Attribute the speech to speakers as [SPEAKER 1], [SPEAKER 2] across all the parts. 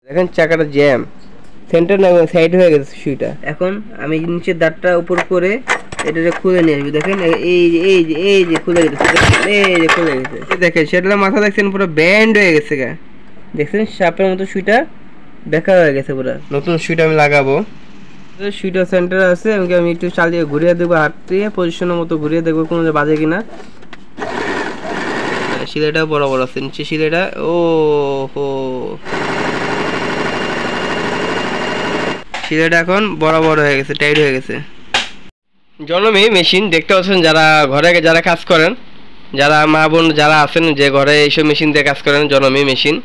[SPEAKER 1] দেখেন চাকাটা jam, centre না সাইড হয়ে গেছে সুইটা। এখন আমি নিচের দাঁতটা উপর করে এটা খুলে নিয়ে আসবি। দেখেন এই যে খুলে গেছে, এই যে খুলে গেছে। দেখেন সেটা মাথা দেখছেন পুরো ব্যান্ড হয়ে গেছে গা, দেখছেন সাপের মতো সুইটা বেঁকা হয়ে গেছে পুরো। নতুন সুইটা আমি লাগাবো। সুইটা সেন্টার আছে, আমি একটু চালিয়ে ঘুরিয়ে দেবো, হাত দিয়ে পজিশনের মতো ঘুরিয়ে দেখবো কোনো বাজে কিনা। শিলাটা বড় বড় আছে নিচে শিলাটা। ও হো, শিলাটা এখন বড় বড় হয়ে গেছে, টাইট হয়ে গেছে। জনমী মেশিন দেখতে পাচ্ছেন, যারা ঘরে যারা কাজ করেন, যারা মা বোন যারা আছেন যে ঘরে এইসব মেশিন দিয়ে কাজ করেন, জনমী মেশিন।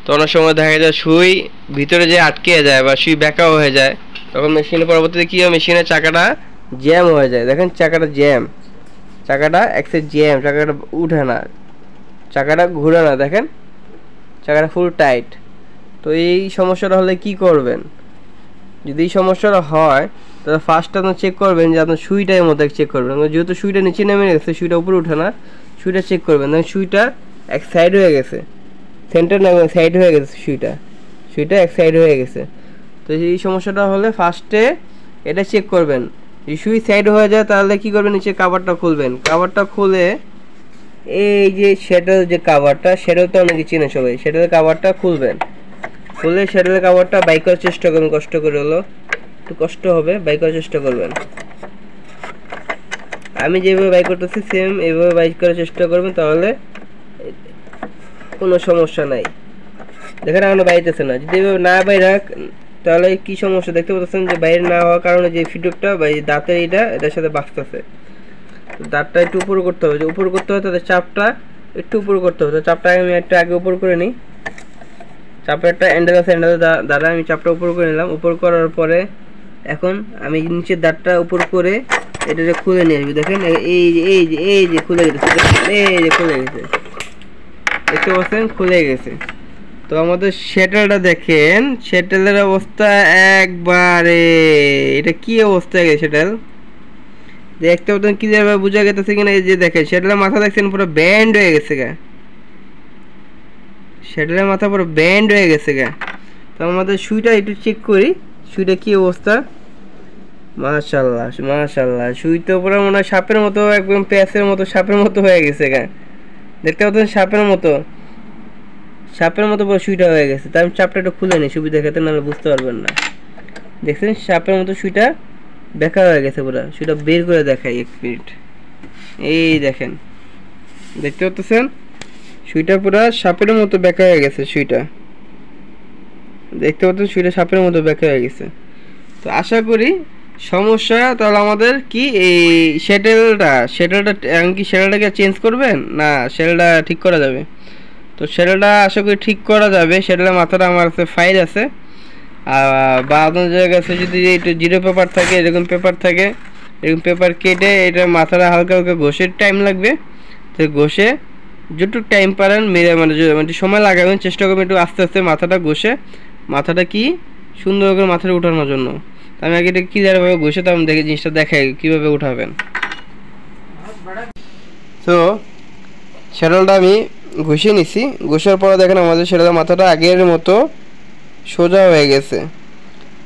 [SPEAKER 1] তো অনেক সময় দেখা যায় সুই ভিতরে যে আটকে যায় বা সুই বেঁকাও হয়ে যায়, তখন মেশিনের পরবর্তীতে কী হয়, মেশিনের চাকাটা জ্যাম হয়ে যায়। দেখেন চাকাটা জ্যাম, চাকাটা একসাইড জ্যাম, চাকাটা উঠে না, চাকাটা ঘুরে না। দেখেন চাকাটা ফুল টাইট। তো এই সমস্যাটা হলে কি করবেন? যদি এই সমস্যাটা হয় তাহলে ফার্স্ট আপনার চেক করবেন যে আপনার সুইটার মধ্যে চেক করবেন। যেহেতু সুইটা নিচে নেমে গেছে, সুইটা উপরে উঠে না, সুইটা চেক করবেন। দেখেন সুইটা এক সাইড হয়ে গেছে, সেন্টার না সাইড হয়ে গেছে, সুইটা এক সাইড হয়ে গেছে। তো এই সমস্যাটা হলে ফার্স্টে এটা চেক করবেন। যদি সুই সাইড হয়ে যায় তাহলে কি করবেন, নিচে কাভারটা খুলবেন। কাভারটা খুলে এই যে শ্যাডেল যে কাভারটা, শ্যাডেল তো অনেকে চিনে সবাই, শ্যাডেলের কাভারটা খুলবেন। খুলে শ্যাডেলের কাভারটা বাইক করার চেষ্টা করবেন, কষ্ট করে হলো, একটু কষ্ট হবে, বাইক করার চেষ্টা করবেন। আমি যেভাবে বাইক করতেছি সেম এইভাবে বাইক করার চেষ্টা করবেন, তাহলে কোনো সমস্যা নাই। দেখেন এখনো বাইরেছে না। যদি এভাবে না বাইরে তাহলে কি সমস্যা দেখতে পাচ্ছেন, যে বাইরে না হওয়ার কারণে যে ফিডব্যাকটা বা দাঁতের এটার সাথে বাঁচতেছে। দাঁতটা একটু উপর করতে হবে, যে উপর করতে হবে তাদের চাপটা একটু উপর করতে হবে। তো চাপটা আমি একটু আগে উপর করে নিই। চাপের একটা হ্যান্ডেল আছে, হ্যান্ডেল দ্বারা আমি চাপটা উপর করে নিলাম। উপর করার পরে এখন আমি নিচের দাঁতটা উপর করে এটা খুলে নিয়ে আসবি। দেখেন এই যে খুলে গেছে, এই যে খুলে গেছে, দেখতে পাচ্ছেন খুলে গেছে। তো আমাদের শ্যাটেলটা দেখেন, শ্যাটেলের অবস্থা একবারে, এটা কি অবস্থা গেছে শ্যাটেল দেখতে পাচ্ছেন, কি যাবে বোঝা গেছে কিনা। এই যে দেখেন শ্যাটেলের মাথা দেখছেন পুরো ব্যান্ড হয়ে গেছে গা, শ্যাটেলের মাথা পুরো ব্যান্ড হয়ে গেছে গা। তো আমাদের সুইটা একটু চেক করি, সুইটা কি অবস্থা। মাশাআল্লাহ মাশাআল্লাহ, সুই তো পুরো মনে হয় সাপের মতো, একদম প্যাঁচের মতো সাপের মতো হয়ে গেছে গা। দেখতে পাচ্ছেন সাপের মতো পুরো সুইটা হয়ে গেছে। তাই আমি চাপটা একটু খুলে নিই সুবিধা ক্ষেত্রে, নাহলে বুঝতে পারবেন না। দেখছেন সাপের মতো সুইটা বেঁকা হয়ে গেছে পুরো। সুইটা বের করে দেখাই, এক মিনিট। এই দেখেন, দেখতে পাচ্ছেন সুইটা পুরো সাপের মতো বেঁকা হয়ে গেছে। সুইটা দেখতে পাচ্ছেন, সুইটা সাপের মতো বেঁকা হয়ে গেছে। তো আশা করি সমস্যা তাহলে আমাদের কি এই শ্যাটেলটা কি শ্যাটেলটাকে চেঞ্জ করবেন না শ্যাটেলটা ঠিক করা যাবে? তো শ্যাটেলটা আশা করি ঠিক করা যাবে। শ্যাটেলের মাথাটা আমার কাছে ফাইল আছে, বা আপনাদের কাছে যদি একটু জিরো পেপার থাকে, এরকম পেপার থাকে, এরকম পেপার কেটে এটা মাথাটা হালকা হালকা ঘষে টাইম লাগবে। তো ঘষে যতটুকু টাইম পারেন মানে সময় লাগাবেন, চেষ্টা করবেন একটু আস্তে আস্তে মাথাটা ঘষে, মাথাটা কি সুন্দর করে মাথাটা উঠানোর জন্য। আমি আগে এটা ক্লিয়ারভাবে ঘষে তো আমি দেখে জিনিসটা দেখাই কীভাবে উঠাবেন। তো শ্যাটেলটা আমি ঘষে নিছি, ঘষার পরে দেখেন আমাদের শ্যাটেলের মাথাটা আগের মতো সোজা হয়ে গেছে।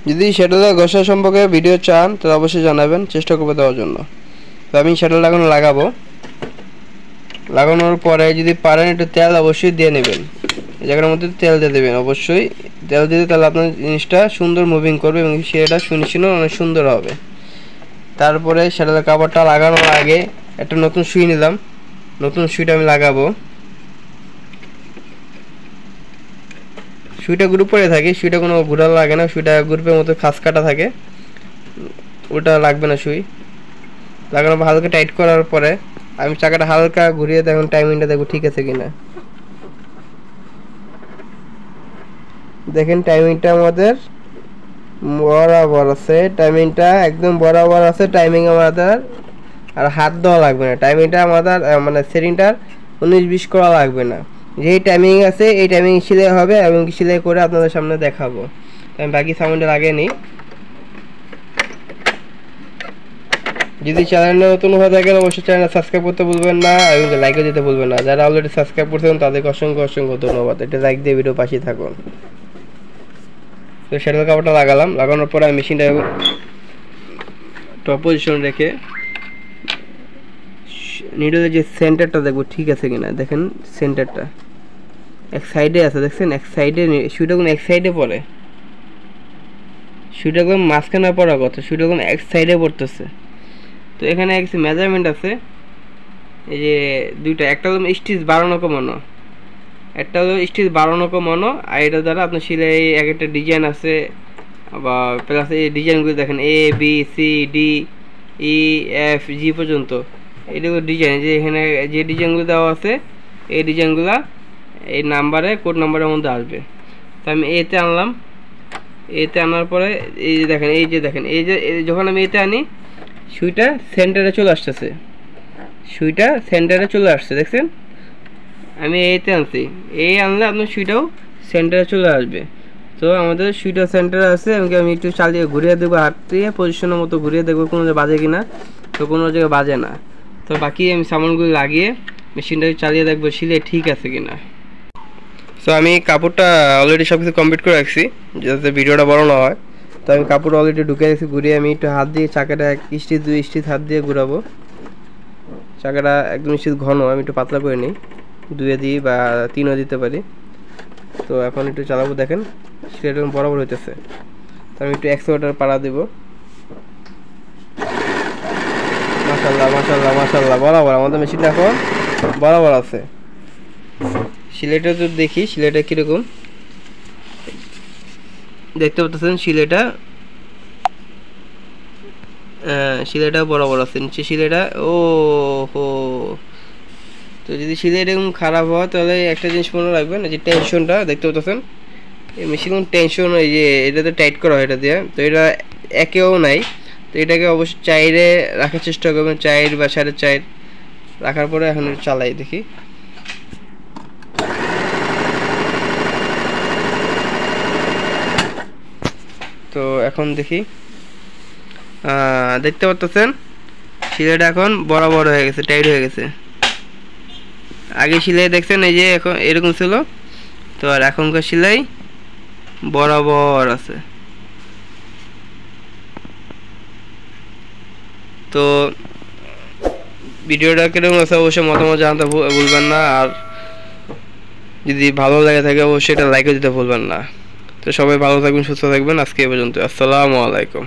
[SPEAKER 1] যদি শ্যাটেলের ঘষা সম্পর্কে ভিডিও চান তাহলে অবশ্যই জানাবেন, চেষ্টা করবো দেওয়ার জন্য। তো আমি শ্যাটেলটা এখন লাগাবো। লাগানোর পরে যদি পারেন একটু তেল অবশ্যই দিয়ে নেবেন, এই জায়গার মধ্যে তেল দিয়ে দেবেন অবশ্যই। তেল দিলে তাহলে আপনার জিনিসটা সুন্দর মুভিং করবে এবং সেটা ফিনিশিংও অনেক সুন্দর হবে। তারপরে শ্যাটেলের কাভারটা লাগানোর আগে একটা নতুন সুই নিলাম, নতুন সুইটা আমি লাগাবো। সুইটা গ্রুপ করে থাকে, সুইটা কোনো ঘুরা লাগে না, সুইটা গ্রুপের মতো খাস কাটা থাকে, ওটা লাগবে না। সুই লাগানোর পর হালকা টাইট করার পরে আমি চাকাটা হালকা ঘুরিয়ে দেখুন টাইমিংটা দেখো ঠিক আছে কিনা। দেখেন টাইমিংটা আমাদের বরাবর আছে, টাইমিংটা একদম বরাবর আছে। টাইমিং আমাদের আর হাত দেওয়া লাগবে না, টাইমিংটা আমাদের মানে সেটিংটার 19-20 করা লাগবে না। যেই টাইমিং আছে এই টাইমিং সেলাই হবে এবং সেলাই করে আপনাদের সামনে দেখাবো। আমি বাকি সাউন্ডটা লাগিয়ে নিই। যদি চ্যানেলে নতুন হয়ে থাকেন অবশ্যই চ্যানেল সাবস্ক্রাইব করতে ভুলবেন না এবং লাইকও দিতে ভুলবেন না। যারা অলরেডি সাবস্ক্রাইব করছেন তাদেরকে অসংখ্য অসংখ্য ধন্যবাদ। এটা লাইক দিয়ে ভিডিও পাশে থাকুন। তো শ্যাডেল কাপড়টা লাগালাম, লাগানোর পরে আমি মেশিনটা টপ পজিশন রেখে নিডলের যে সেন্টারটা দেখবো ঠিক আছে কিনা। দেখেন সেন্টারটা এক সাইডে আছে, দেখছেন এক সাইডে, সুইটা কোন এক সাইডে পড়ে, সুইটা কোন মাঝখানে পড়ার কথা, সুইটা কোন এক সাইডে পড়তেছে। তো এখানে কিছু মেজারমেন্ট আছে, এই যে দুইটা, একটা হলো স্টিচ বাড়ানো কমানো, একটা হলো স্টিচ বাড়ানো কমানো, আর এটা দ্বারা আপনার সিলাই এক একটা ডিজাইন আছে, বা প্লাস এই ডিজাইনগুলো দেখেন A B C D E F G পর্যন্ত, এইগুলো ডিজাইন, যে এখানে যে ডিজাইনগুলো দেওয়া আছে এই ডিজাইনগুলো এই নাম্বারে, কোড নাম্বারের মধ্যে আসবে। তো আমি এতে আনলাম, এতে আনার পরে এই যে দেখেন, এই যে দেখেন, এই যে যখন আমি এতে আনি সুইটা সেন্টারে চলে আসতেছে, সুইটা সেন্টারে চলে আসছে, দেখছেন আমি এতে আনছি, এই আনলে আপনার সুইটাও সেন্টারে চলে আসবে। তো আমাদের সুইটা সেন্টারে আছে, আমি একটু চালিয়ে ঘুরিয়ে দেবো, হাত দিয়ে পজিশনের মতো ঘুরিয়ে দেখবো কোনো জায়গায় বাজে কিনা, তো কোনো জায়গায় বাজে না। তো বাকি আমি সামানগুলো লাগিয়ে মেশিনটাকে চালিয়ে দেখবো সিলে ঠিক আছে কিনা। সো আমি কাপড়টা অলরেডি সব কিছু কমপ্লিট করে রাখছি যাতে ভিডিওটা বড় না হয়। তো আমি কাপড় অলরেডি ঢুকে রাখছি, ঘুরিয়ে আমি একটু হাত দিয়ে চাকাটা এক স্টিচ দুই স্টিচ হাত দিয়ে ঘুরাবো। চাকাটা একদম স্টিচ ঘন, আমি একটু পাতলা করে নিই, দুয়ে দিই বা তিনও দিতে পারি। তো এখন একটু চালাবো, দেখেন সিলেট বরাবর হইতেছে। তো আমি একটু এক্সেলেটর পাড়া দেব, মাশাআল্লাহ মাশাআল্লাহ মাশাআল্লাহ, বরাবর আমাদের মেশিনটা এখন বরাবর আছে। সিলেটে তো দেখি সিলেটে কিরকম দেখতে পাচ্ছেন, সিলেটা বরাবর আছে, নিচে সিলেটা, ও হো। তো যদি সিলেট এরকম খারাপ হয় তাহলে একটা জিনিস মনে রাখবেন, যে টেনশনটা দেখতে পাচ্ছেন এই মেশিন টেনশন, এই যে এটাতে টাইট করা হয় এটা দিয়ে, তো এটা একেও নাই। তো এটাকে অবশ্যই চাইরে রাখার চেষ্টা করবেন, 4 বা 4.5 রাখার পরে এখন চালাই দেখি। তো এখন দেখি, দেখতে পাচ্ছেন সিলাইটা এখন বরাবর হয়ে গেছে, টাইট হয়ে গেছে। আগে সিলাই দেখছেন এই যে এখন এরকম ছিল, তো আর এখনকার সিলাই বরাবর আছে। তো ভিডিওটা কিরকম আছে অবশ্যই মতামত জানাতে ভুলবেন না, আর যদি ভালো লাগে থাকে অবশ্যই এটা লাইকও দিতে ভুলবেন না। তো সবাই ভালো থাকবেন, সুস্থ থাকবেন, আজকে এই পর্যন্ত, আসসালামু আলাইকুম।